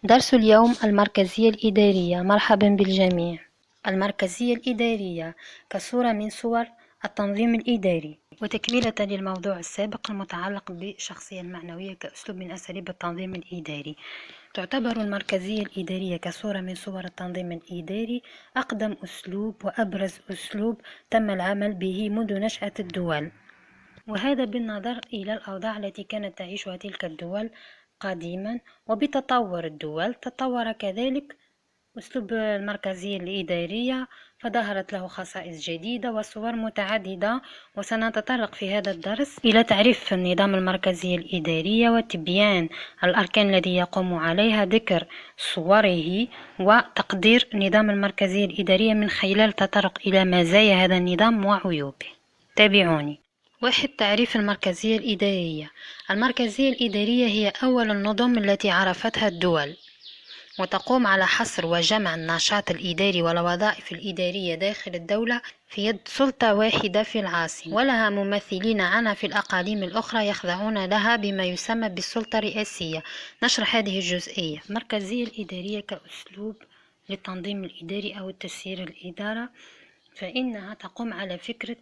درس اليوم المركزية الإدارية. مرحبا بالجميع. المركزية الإدارية كصورة من صور التنظيم الإداري، وتكملة للموضوع السابق المتعلق بالشخصية المعنوية كأسلوب من أساليب التنظيم الإداري. تعتبر المركزية الإدارية كصورة من صور التنظيم الإداري أقدم أسلوب وأبرز أسلوب تم العمل به منذ نشأة الدول، وهذا بالنظر إلى الأوضاع التي كانت تعيشها تلك الدول قديما. وبتطور الدول تطور كذلك أسلوب المركزية الإدارية، فظهرت له خصائص جديدة وصور متعددة. وسنتطرق في هذا الدرس إلى تعريف النظام المركزية الإدارية وتبيان الأركان التي يقوم عليها، ذكر صوره، وتقدير نظام المركزية الإدارية من خلال التطرق إلى مزايا هذا النظام وعيوبه. تابعوني. 1. تعريف المركزية الإدارية. المركزية الإدارية هي أول النظم التي عرفتها الدول، وتقوم على حصر وجمع النشاط الإداري والوظائف الإدارية داخل الدولة في يد سلطة واحدة في العاصمة، ولها ممثلين عنها في الأقاليم الأخرى يخضعون لها بما يسمى بالسلطة الرئاسية. نشرح هذه الجزئية. المركزية الإدارية كأسلوب للتنظيم الإداري أو تسيير الإدارة، فإنها تقوم على فكرة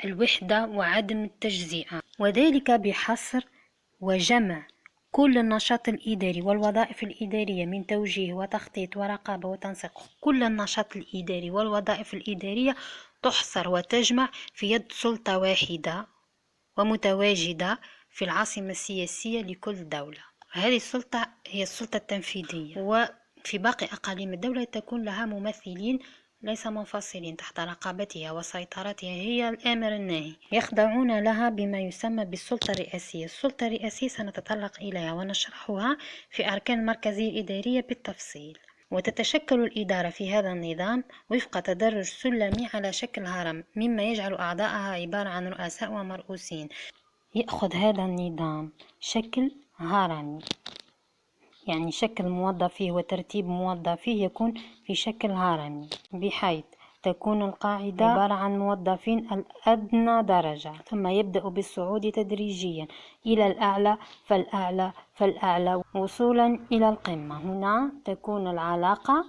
الوحدة وعدم التجزئة، وذلك بحصر وجمع كل النشاط الإداري والوظائف الإدارية من توجيه وتخطيط ورقابة وتنسيق. كل النشاط الإداري والوظائف الإدارية تحصر وتجمع في يد سلطة واحدة ومتواجدة في العاصمة السياسية لكل دولة. هذه السلطة هي السلطة التنفيذية، وفي باقي أقاليم الدولة تكون لها ممثلين ليس منفصلين تحت رقابتها وسيطرتها، هي الآمر الناهي، يخضعون لها بما يسمى بالسلطة الرئاسية. السلطة الرئاسية سنتطرق إليها ونشرحها في أركان المركزية الإدارية بالتفصيل. وتتشكل الإدارة في هذا النظام وفق تدرج سلمي على شكل هرم، مما يجعل أعضاءها عبارة عن رؤساء ومرؤوسين. يأخذ هذا النظام شكل هرمي، يعني شكل موظفيه وترتيب موظفيه يكون في شكل هرمي، بحيث تكون القاعدة عبارة عن موظفين الأدنى درجة، ثم يبدأ بالصعود تدريجيا إلى الأعلى فالأعلى فالأعلى وصولا إلى القمة. هنا تكون العلاقة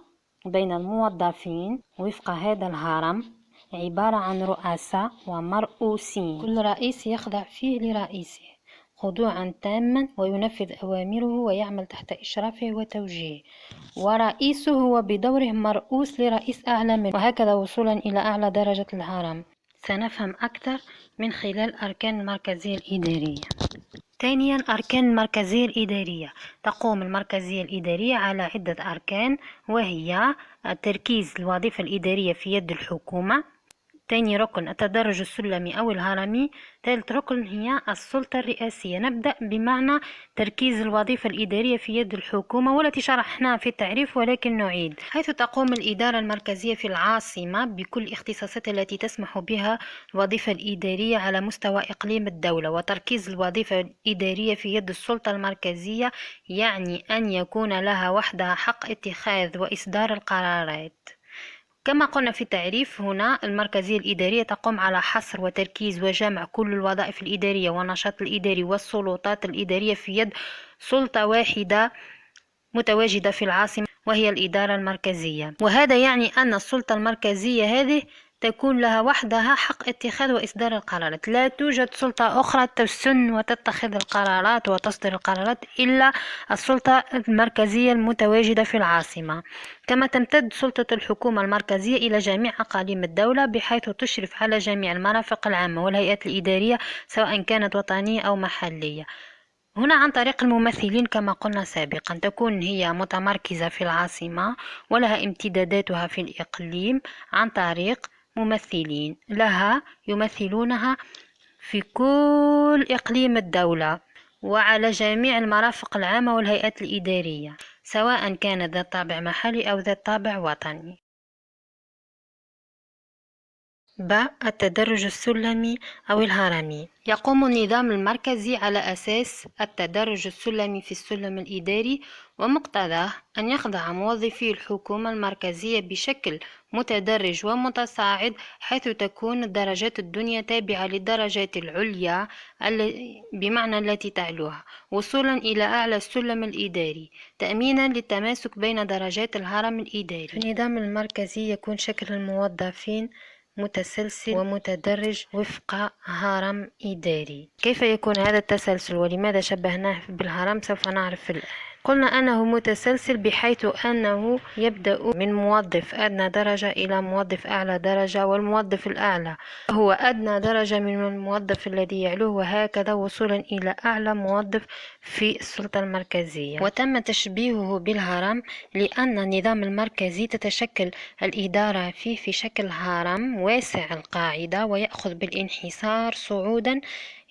بين الموظفين وفق هذا الهرم عبارة عن رؤساء ومرؤوسين، كل رئيس يخضع فيه لرئيسه خضوعا تاما وينفذ أوامره ويعمل تحت إشرافه وتوجيهه، ورئيسه هو بدوره مرؤوس لرئيس أعلى منه، وهكذا وصولا إلى أعلى درجة الهرم. سنفهم أكثر من خلال أركان المركزية الإدارية. ثانيا، أركان المركزية الإدارية. تقوم المركزية الإدارية على عدة أركان، وهي تركيز الوظيفة الإدارية في يد الحكومة. ثاني ركن التدرج السلمي أو الهرمي. ثالث ركن هي السلطة الرئاسية. نبدأ بمعنى تركيز الوظيفة الإدارية في يد الحكومة، والتي شرحناها في التعريف ولكن نعيد. حيث تقوم الإدارة المركزية في العاصمة بكل الاختصاصات التي تسمح بها الوظيفة الإدارية على مستوى إقليم الدولة. وتركيز الوظيفة الإدارية في يد السلطة المركزية يعني أن يكون لها وحدها حق اتخاذ وإصدار القرارات. كما قلنا في التعريف، هنا المركزية الإدارية تقوم على حصر وتركيز وجمع كل الوظائف الإدارية والنشاط الإداري والسلطات الإدارية في يد سلطة واحدة متواجدة في العاصمة، وهي الإدارة المركزية. وهذا يعني أن السلطة المركزية هذه تكون لها وحدها حق اتخاذ وإصدار القرارات. لا توجد سلطة أخرى تسن وتتخذ القرارات وتصدر القرارات إلا السلطة المركزية المتواجدة في العاصمة. كما تمتد سلطة الحكومة المركزية إلى جميع أقاليم الدولة، بحيث تشرف على جميع المرافق العامة والهيئات الإدارية سواء كانت وطنية أو محلية. هنا عن طريق الممثلين كما قلنا سابقا، تكون هي متمركزة في العاصمة ولها امتداداتها في الإقليم عن طريق ممثلين لها يمثلونها في كل إقليم الدولة وعلى جميع المرافق العامة والهيئات الإدارية، سواء كان ذات طابع محلي أو ذات طابع وطني. التدرج السلمي أو الهرمي. يقوم النظام المركزي على أساس التدرج السلمي في السلم الإداري، ومقتضاه أن يخضع موظفي الحكومة المركزية بشكل متدرج ومتصاعد، حيث تكون الدرجات الدنيا تابعة للدرجات العليا بمعنى التي تعلوها، وصولا إلى أعلى السلم الإداري، تأمينا للتماسك بين درجات الهرم الإداري. في النظام المركزي يكون شكل الموظفين متسلسل ومتدرج وفق هرم إداري. كيف يكون هذا التسلسل ولماذا شبهناه بالهرم سوف نعرف الآن. قلنا أنه متسلسل بحيث أنه يبدأ من موظف أدنى درجة إلى موظف أعلى درجة، والموظف الأعلى هو أدنى درجة من الموظف الذي يعلوه، وهكذا وصولا إلى أعلى موظف في السلطة المركزية. وتم تشبيهه بالهرم لأن النظام المركزي تتشكل الإدارة فيه في شكل هرم واسع القاعدة، ويأخذ بالانحسار صعودا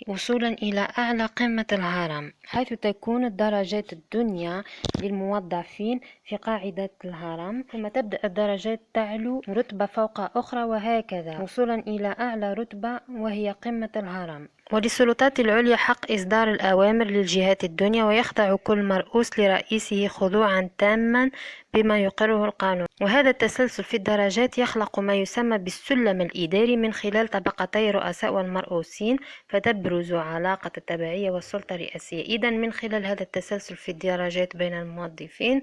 وصولا إلى أعلى قمة الهرم، حيث تكون الدرجات الدنيا للموظفين في قاعدة الهرم، ثم تبدأ الدرجات تعلو رتبة فوق أخرى، وهكذا وصولا إلى أعلى رتبة وهي قمة الهرم. وللسلطات العليا حق إصدار الأوامر للجهات الدنيا، ويخضع كل مرؤوس لرئيسه خضوعا تاما بما يقره القانون. وهذا التسلسل في الدرجات يخلق ما يسمى بالسلم الإداري من خلال طبقتي الرؤساء والمرؤوسين، فتبرز علاقة التبعية والسلطة الرئاسية. إذن من خلال هذا التسلسل في الدرجات بين الموظفين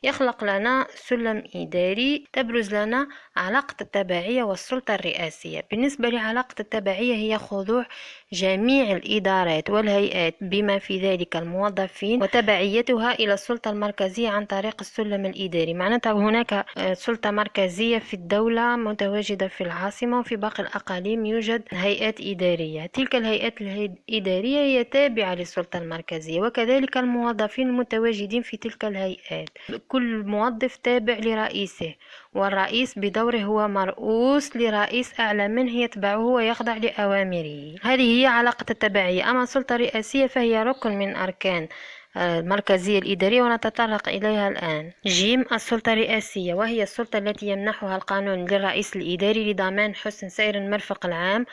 يخلق لنا سلم إداري، تبرز لنا علاقة التبعية والسلطة الرئاسية. بالنسبة لعلاقة التبعية هي خضوع جميع الإدارات والهيئات بما في ذلك الموظفين وتبعيتها إلى السلطة المركزية عن طريق السلم الإداري. معناتها هناك سلطة مركزية في الدولة متواجدة في العاصمة، وفي باقي الأقاليم يوجد هيئات إدارية. تلك الهيئات الإدارية هي تابعة للسلطة المركزية، وكذلك الموظفين المتواجدين في تلك الهيئات. كل موظف تابع لرئيسه، والرئيس بدوره هو مرؤوس لرئيس أعلى منه يتبعه ويخضع لأوامره. هذه هي علاقة التبعية. أما السلطة الرئاسية فهي ركن من أركان المركزية الإدارية، ونتطرق إليها الآن. جيم السلطة الرئاسية، وهي السلطة التي يمنحها القانون للرئيس الإداري لضمان حسن سير المرفق العام،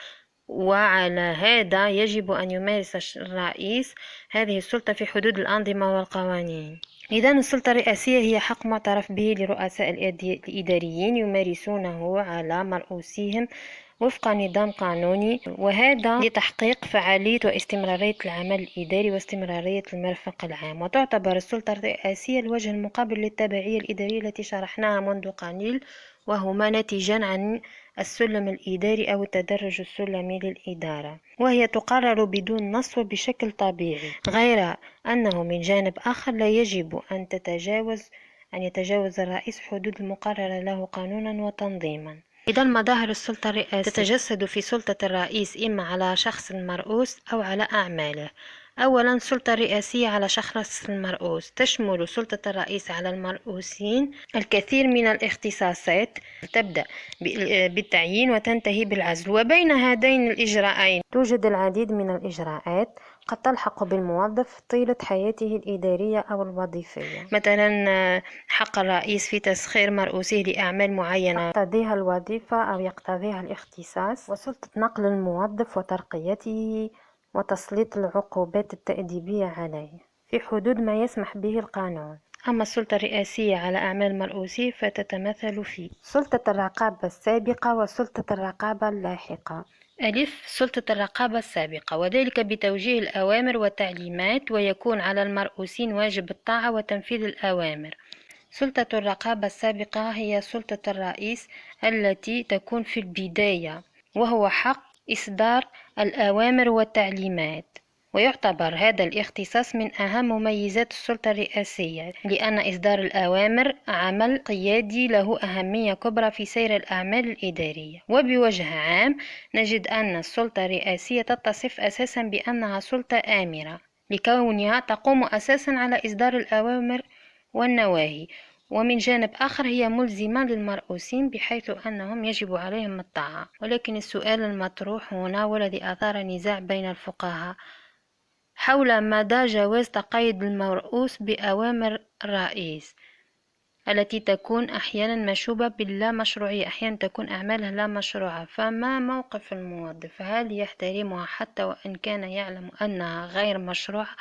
وعلى هذا يجب أن يمارس الرئيس هذه السلطة في حدود الأنظمة والقوانين. إذن السلطة الرئاسية هي حق معترف به لرؤساء الإداريين يمارسونه على مرؤوسيهم وفق نظام قانوني، وهذا لتحقيق فعالية واستمرارية العمل الإداري واستمرارية المرفق العام. وتعتبر السلطة الرئاسية الوجه المقابل للتبعية الإدارية التي شرحناها منذ قليل، وهما ناتجان عن السلم الإداري أو التدرج السلمي للإدارة، وهي تقرر بدون نص وبشكل طبيعي، غير أنه من جانب آخر لا يجب أن يتجاوز الرئيس حدود المقررة له قانونا وتنظيما. إذا مظاهر السلطة الرئاسية تتجسد في سلطة الرئيس إما على شخص المرؤوس أو على أعماله. أولا، سلطة رئاسية على شخص المرؤوس. تشمل سلطة الرئيس على المرؤوسين الكثير من الاختصاصات، تبدأ بالتعيين وتنتهي بالعزل، وبين هذين الإجراءين توجد العديد من الإجراءات قد تلحق بالموظف طيلة حياته الإدارية أو الوظيفية. مثلا حق الرئيس في تسخير مرؤوسيه لأعمال معينة يقتضيها الوظيفة أو يقتضيها الاختصاص، وسلطة نقل الموظف وترقيته وتسليط العقوبات التأديبية عليه في حدود ما يسمح به القانون. أما السلطة الرئاسية على أعمال مرؤوسيه فتتمثل في سلطة الرقابة السابقة وسلطة الرقابة اللاحقة. ألف، سلطة الرقابة السابقة، وذلك بتوجيه الأوامر والتعليمات، ويكون على المرؤوسين واجب الطاعة وتنفيذ الأوامر. سلطة الرقابة السابقة هي سلطة الرئيس التي تكون في البداية، وهو حق إصدار الأوامر والتعليمات، ويعتبر هذا الاختصاص من أهم مميزات السلطة الرئاسية، لأن إصدار الأوامر عمل قيادي له أهمية كبرى في سير الأعمال الإدارية. وبوجه عام نجد أن السلطة الرئاسية تتصف أساسا بأنها سلطة آمرة، لكونها تقوم أساسا على إصدار الأوامر والنواهي، ومن جانب آخر هي ملزمة للمرؤوسين بحيث أنهم يجب عليهم الطاعة. ولكن السؤال المطروح هنا والذي أثار نزاع بين الفقهاء حول مدى جواز تقييد المرؤوس بأوامر الرئيس، التي تكون أحيانا مشوبة باللا مشروعية، أحيانا تكون أعمالها لا مشروعة. فما موقف الموظف؟ هل يحترمها حتى وإن كان يعلم أنها غير مشروعة،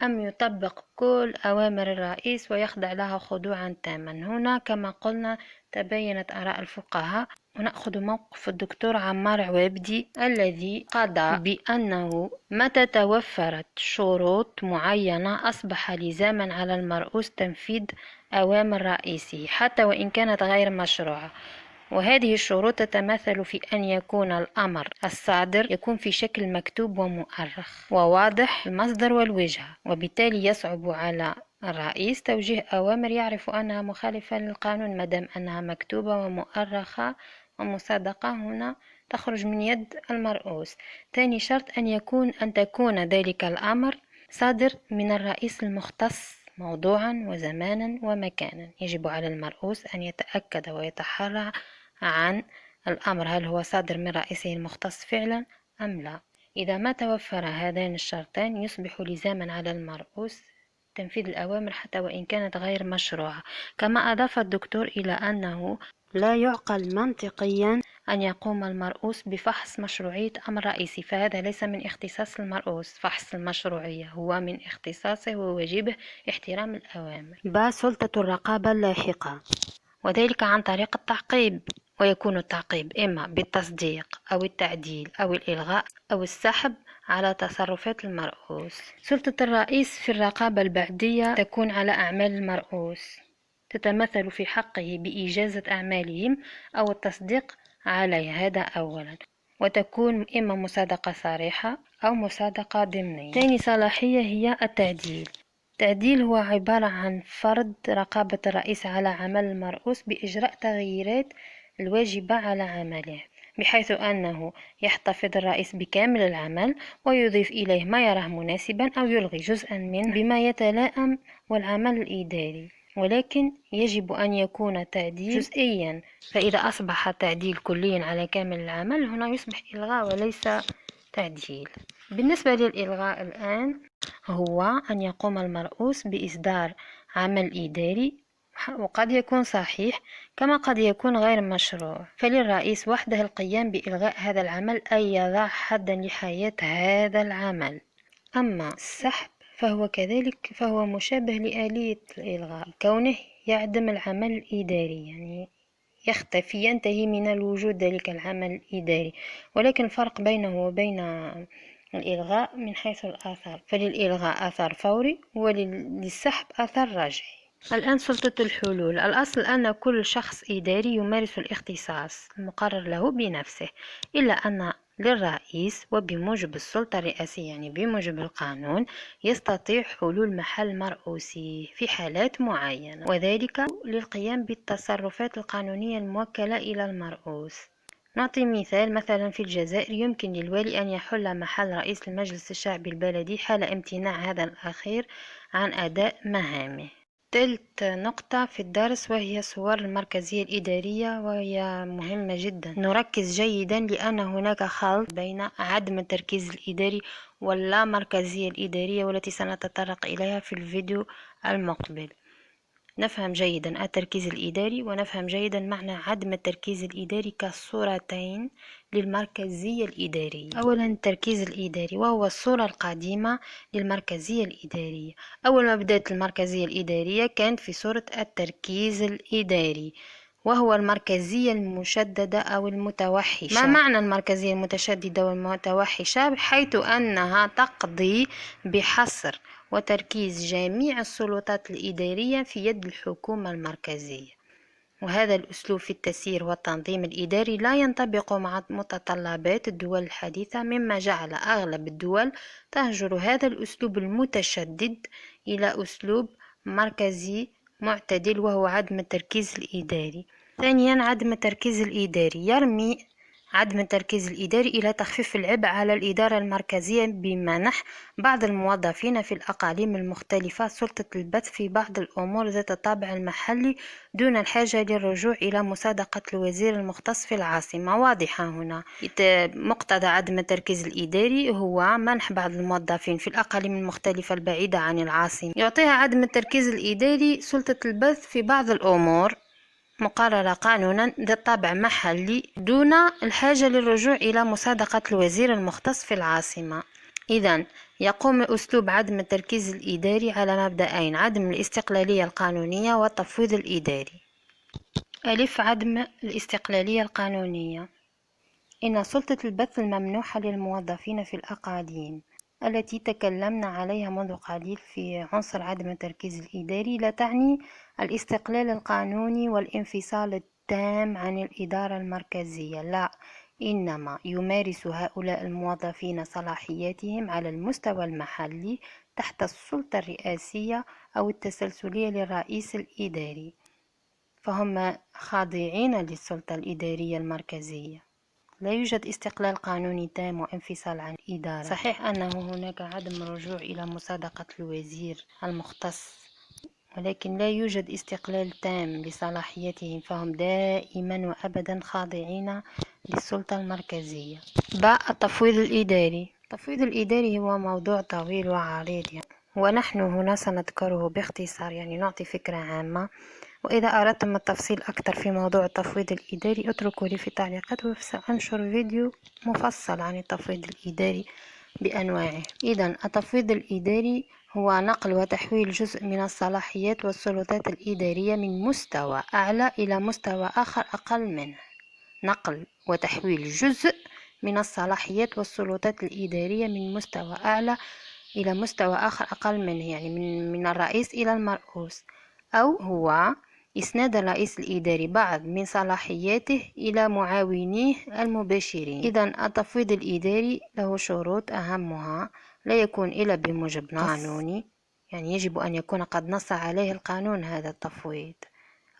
أم يطبق كل أوامر الرئيس ويخضع لها خضوعا تاما؟ هنا كما قلنا تبينت آراء الفقهاء، ونأخذ موقف الدكتور عمار عوابدي الذي قضى بأنه متى توفرت شروط معينة أصبح لزاما على المرؤوس تنفيذ أوامر رئيسه حتى وإن كانت غير مشروعة. وهذه الشروط تتمثل في أن يكون الأمر الصادر يكون في شكل مكتوب ومؤرخ وواضح المصدر والوجهة، وبالتالي يصعب على الرئيس توجيه أوامر يعرف أنها مخالفة للقانون مادام أنها مكتوبة ومؤرخة ومصدقة. هنا تخرج من يد المرؤوس. ثاني شرط أن تكون ذلك الأمر صادر من الرئيس المختص موضوعا وزمانا ومكانا. يجب على المرؤوس أن يتأكد ويتحرى عن الأمر هل هو صادر من رئيسه المختص فعلا أم لا. إذا ما توفر هذان الشرطان يصبح لزاما على المرؤوس تنفيذ الأوامر حتى وإن كانت غير مشروعة. كما أضاف الدكتور إلى أنه لا يعقل منطقيا أن يقوم المرؤوس بفحص مشروعية أمر رئيسي، فهذا ليس من اختصاص المرؤوس. فحص المشروعية هو من اختصاصه وواجبه احترام الأوامر. سلطة الرقابة اللاحقة، وذلك عن طريق التعقيب، ويكون التعقيب إما بالتصديق أو التعديل أو الإلغاء أو السحب على تصرفات المرؤوس. سلطة الرئيس في الرقابة البعدية تكون على أعمال المرؤوس، تتمثل في حقه بإجازة أعمالهم أو التصديق عليها، هذا أولا، وتكون إما مصادقة صريحة أو مصادقة ضمنية. ثاني صلاحية هي التعديل. التعديل هو عبارة عن فرض رقابة الرئيس على عمل المرؤوس بإجراء تغييرات الواجبة على عمله، بحيث أنه يحتفظ الرئيس بكامل العمل ويضيف إليه ما يراه مناسبا أو يلغي جزءا منه بما يتلائم والعمل الإداري. ولكن يجب أن يكون تعديل جزئيا، فإذا أصبح تعديل كليا على كامل العمل هنا يصبح إلغاء وليس تعديل. بالنسبة للإلغاء الآن هو أن يقوم المرؤوس بإصدار عمل إداري، وقد يكون صحيح كما قد يكون غير مشروع، فللرئيس وحده القيام بإلغاء هذا العمل أي يضع حدا لحياة هذا العمل. أما السحب فهو مشابه لآلية الإلغاء، كونه يعدم العمل الإداري، يعني يختفي، ينتهي من الوجود ذلك العمل الإداري. ولكن الفرق بينه وبين الإلغاء من حيث الآثار، فللإلغاء أثر فوري وللسحب أثر راجعي. الآن سلطة الحلول. الأصل أن كل شخص إداري يمارس الاختصاص المقرر له بنفسه، إلا أن للرئيس وبموجب السلطة الرئاسية يعني بموجب القانون يستطيع حلول محل مرؤوسه في حالات معينة، وذلك للقيام بالتصرفات القانونية الموكلة إلى المرؤوس. نعطي مثال، مثلا في الجزائر يمكن للوالي أن يحل محل رئيس المجلس الشعبي البلدي حال امتناع هذا الأخير عن أداء مهامه. ثالث نقطة في الدرس وهي صور المركزية الإدارية، وهي مهمة جدا نركز جيدا لأن هناك خلط بين عدم التركيز الإداري واللا مركزية الإدارية، والتي سنتطرق إليها في الفيديو المقبل. نفهم جيدا التركيز الإداري ونفهم جيدا معنى عدم التركيز الإداري كصورتين للمركزية الإدارية. أولا التركيز الإداري، وهو الصورة القديمة للمركزية الإدارية. أول ما بدأت المركزية الإدارية كانت في صورة التركيز الإداري، وهو المركزية المشددة أو المتوحشة. ما معنى المركزية المتشددة والمتوحشة؟ حيث أنها تقضي بحصر وتركيز جميع السلطات الإدارية في يد الحكومة المركزية، وهذا الأسلوب في التسيير والتنظيم الإداري لا ينطبق مع متطلبات الدول الحديثة، مما جعل أغلب الدول تهجر هذا الأسلوب المتشدد إلى أسلوب مركزي معتدل، وهو عدم التركيز الإداري. ثانيا عدم التركيز الإداري يرمي عدم التركيز الإداري إلى تخفيف العبء على الإدارة المركزية بمنح بعض الموظفين في الأقاليم المختلفة سلطة البث في بعض الأمور ذات الطابع المحلي دون الحاجة للرجوع إلى مصادقة الوزير المختص في العاصمة. واضحة هنا. مقتضى عدم التركيز الإداري هو منح بعض الموظفين في الأقاليم المختلفة البعيدة عن العاصمة، يعطيها عدم التركيز الإداري سلطة البث في بعض الأمور مقررة قانونا ذات طابع محلي دون الحاجة للرجوع إلى مصادقة الوزير المختص في العاصمة. إذن يقوم أسلوب عدم التركيز الإداري على مبدأين: عدم الاستقلالية القانونية والتفويض الإداري. ألف، عدم الاستقلالية القانونية. إن سلطة البث الممنوحة للموظفين في الأقاليم التي تكلمنا عليها منذ قليل في عنصر عدم التركيز الإداري لا تعني الاستقلال القانوني والانفصال التام عن الإدارة المركزية، لا، إنما يمارس هؤلاء الموظفين صلاحياتهم على المستوى المحلي تحت السلطة الرئاسية أو التسلسلية للرئيس الإداري، فهم خاضعين للسلطة الإدارية المركزية. لا يوجد استقلال قانوني تام وانفصال عن الإدارة. صحيح أنه هناك عدم الرجوع إلى مصادقة الوزير المختص، ولكن لا يوجد استقلال تام لصلاحيتهم، فهم دائما وأبدا خاضعين للسلطة المركزية. باء، التفويض الإداري. التفويض الإداري هو موضوع طويل وعريض ونحن هنا سنذكره باختصار، نعطي فكرة عامة، وإذا أردتم التفصيل أكثر في موضوع التفويض الإداري اتركوا لي في التعليقات وسأنشر فيديو مفصل عن التفويض الإداري بأنواعه. إذن التفويض الإداري هو نقل وتحويل جزء من الصلاحيات والسلطات الإدارية من مستوى أعلى إلى مستوى آخر أقل منه. نقل وتحويل جزء من الصلاحيات والسلطات الإدارية من مستوى أعلى إلى مستوى آخر أقل منه، من الرئيس إلى المرؤوس، أو هو إسناد الرئيس الإداري بعض من صلاحياته إلى معاونيه المباشرين. إذن التفويض الإداري له شروط، أهمها لا يكون إلا بموجب نص قانوني، يجب أن يكون قد نص عليه القانون هذا التفويض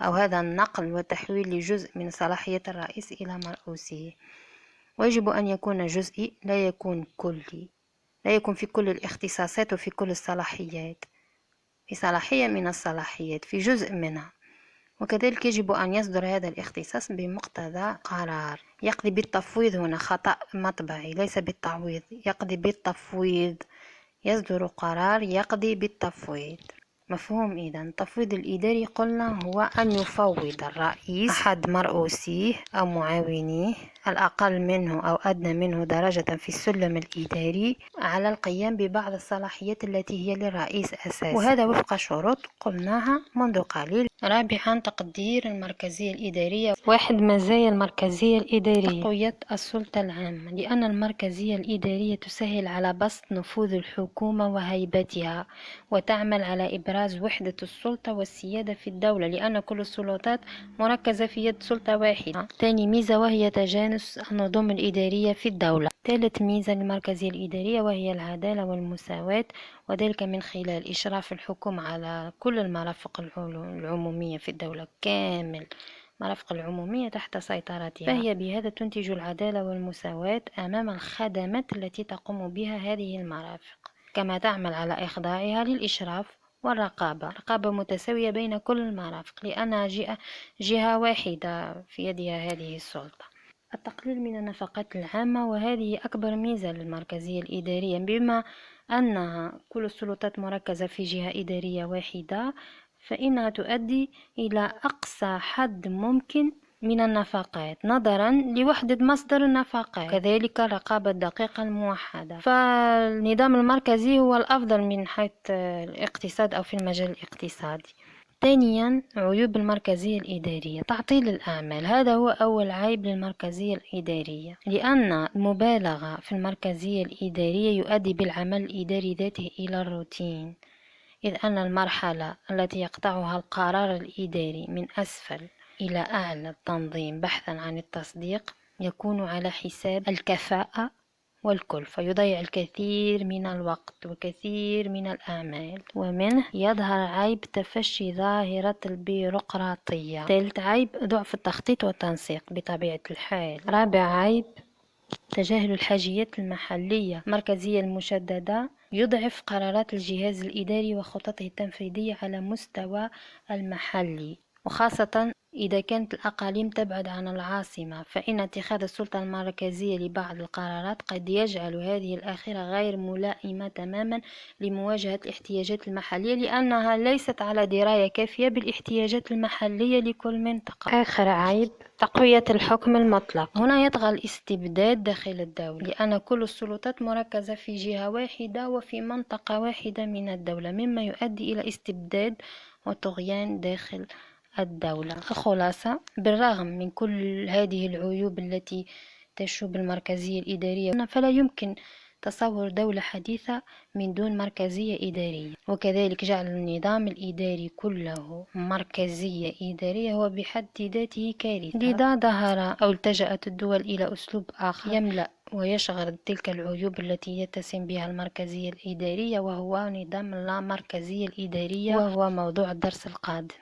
أو هذا النقل وتحويل لجزء من صلاحية الرئيس إلى مرؤوسه، ويجب أن يكون جزئي لا يكون كلي، لا يكون في كل الاختصاصات وفي كل الصلاحيات، في صلاحية من الصلاحيات في جزء منها. وكذلك يجب أن يصدر هذا الاختصاص بمقتضى قرار. يقضي بالتفويض، هنا خطأ مطبعي، ليس بالتعويض، يقضي بالتفويض، يصدر قرار يقضي بالتفويض. مفهوم؟ إذا التفويض الإداري قلنا هو أن يفوض الرئيس أحد مرؤوسيه أو معاونيه الأقل منه أو أدنى منه درجة في السلم الإداري على القيام ببعض الصلاحيات التي هي للرئيس أساسا، وهذا وفق شروط قلناها منذ قليل. رابعا، تقدير المركزية الإدارية. واحد، مزايا المركزية الإدارية: تقوية السلطة العامة، لأن المركزية الإدارية تسهل على بسط نفوذ الحكومة وهيبتها، وتعمل على إبراز وحدة السلطة والسيادة في الدولة، لأن كل السلطات مركزة في يد سلطة واحدة. ثاني ميزة وهي تجانس النظم الإدارية في الدولة. ثالث ميزة للمركزية الإدارية وهي العدالة والمساواة، وذلك من خلال إشراف الحكومة على كل المرافق العمومية في الدولة، كامل مرافق العمومية تحت سيطرتها، فهي بهذا تنتج العدالة والمساواة أمام الخدمات التي تقوم بها هذه المرافق، كما تعمل على إخضاعها للإشراف والرقابة، رقابة متساوية بين كل المرافق، لأنها جهة واحدة في يدها هذه السلطة. التقليل من النفقات العامة، وهذه أكبر ميزة للمركزية الإدارية، بما أن كل السلطات مركزة في جهة إدارية واحدة، فإنها تؤدي إلى أقصى حد ممكن من النفقات نظرا لوحدة مصدر النفقات، كذلك الرقابة الدقيقة الموحدة. فالنظام المركزي هو الأفضل من حيث الاقتصاد أو في المجال الاقتصادي. ثانيا، عيوب المركزية الإدارية: تعطيل الأعمال، هذا هو أول عيب للمركزية الإدارية، لأن المبالغة في المركزية الإدارية يؤدي بالعمل الإداري ذاته إلى الروتين، إذ أن المرحلة التي يقطعها القرار الإداري من أسفل إلى أعلى التنظيم بحثا عن التصديق يكون على حساب الكفاءة والكل، فيضيع الكثير من الوقت وكثير من الأعمال. ومنه يظهر عيب تفشي ظاهرة البيروقراطية. ثالث عيب ضعف التخطيط والتنسيق بطبيعة الحال. رابع عيب تجاهل الحاجيات المحلية. المركزية المشددة يضعف قرارات الجهاز الإداري وخططه التنفيذية على مستوى المحلي، وخاصة إذا كانت الأقاليم تبعد عن العاصمة، فإن اتخاذ السلطة المركزية لبعض القرارات قد يجعل هذه الأخيرة غير ملائمة تماما لمواجهة الاحتياجات المحلية، لأنها ليست على دراية كافية بالاحتياجات المحلية لكل منطقة. آخر عيب تقوية الحكم المطلق. هنا يطغى الاستبداد داخل الدولة، لأن كل السلطات مركزة في جهة واحدة وفي منطقة واحدة من الدولة، مما يؤدي إلى استبداد وطغيان داخل الدولة. الخلاصة، بالرغم من كل هذه العيوب التي تشوب المركزية الإدارية، فلا يمكن تصور دولة حديثة من دون مركزية إدارية، وكذلك جعل النظام الإداري كله مركزية إدارية هو بحد ذاته كارثة. لذا ظهر أو التجأت الدول إلى أسلوب آخر يملأ ويشغل تلك العيوب التي يتسم بها المركزية الإدارية، وهو نظام اللامركزية الإدارية، وهو موضوع الدرس القادم.